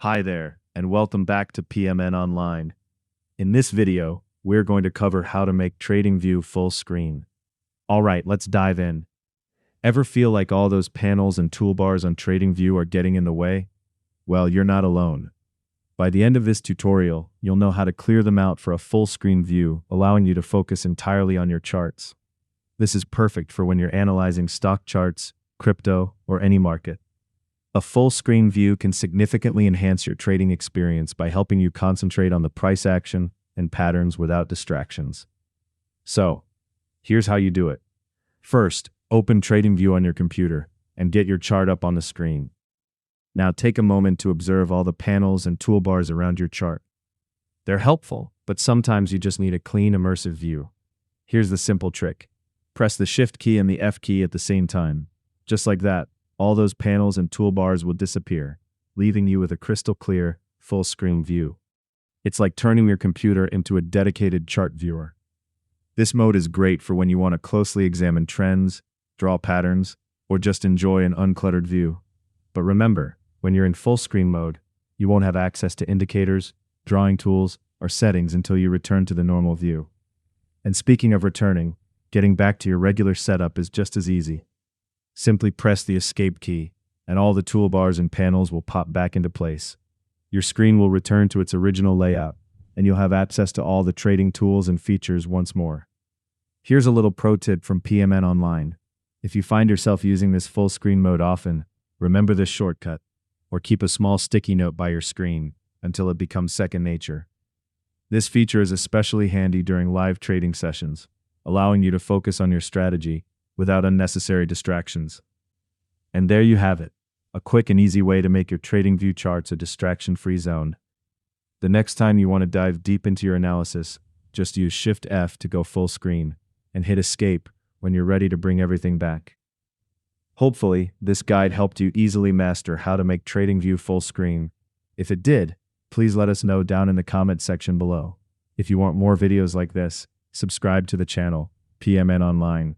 Hi there, and welcome back to PMN Online. In this video, we're going to cover how to make TradingView full screen. Alright, let's dive in. Ever feel like all those panels and toolbars on TradingView are getting in the way? Well, you're not alone. By the end of this tutorial, you'll know how to clear them out for a full screen view, allowing you to focus entirely on your charts. This is perfect for when you're analyzing stock charts, crypto, or any market. A full screen view can significantly enhance your trading experience by helping you concentrate on the price action and patterns without distractions. So, here's how you do it. First, open TradingView on your computer and get your chart up on the screen. Now take a moment to observe all the panels and toolbars around your chart. They're helpful, but sometimes you just need a clean, immersive view. Here's the simple trick. Press the Shift key and the F key at the same time. Just like that, all those panels and toolbars will disappear, leaving you with a crystal clear, full screen view. It's like turning your computer into a dedicated chart viewer. This mode is great for when you want to closely examine trends, draw patterns, or just enjoy an uncluttered view. But remember, when you're in full screen mode, you won't have access to indicators, drawing tools, or settings until you return to the normal view. And speaking of returning, getting back to your regular setup is just as easy. Simply press the Escape key, and all the toolbars and panels will pop back into place. Your screen will return to its original layout, and you'll have access to all the trading tools and features once more. Here's a little pro tip from PMN Online. If you find yourself using this full screen mode often, remember this shortcut, or keep a small sticky note by your screen until it becomes second nature. This feature is especially handy during live trading sessions, allowing you to focus on your strategy without unnecessary distractions. And there you have it, a quick and easy way to make your TradingView charts a distraction-free zone. The next time you want to dive deep into your analysis, just use Shift F to go full screen, and hit Escape when you're ready to bring everything back. Hopefully, this guide helped you easily master how to make TradingView full screen. If it did, please let us know down in the comment section below. If you want more videos like this, subscribe to the channel, PMN Online.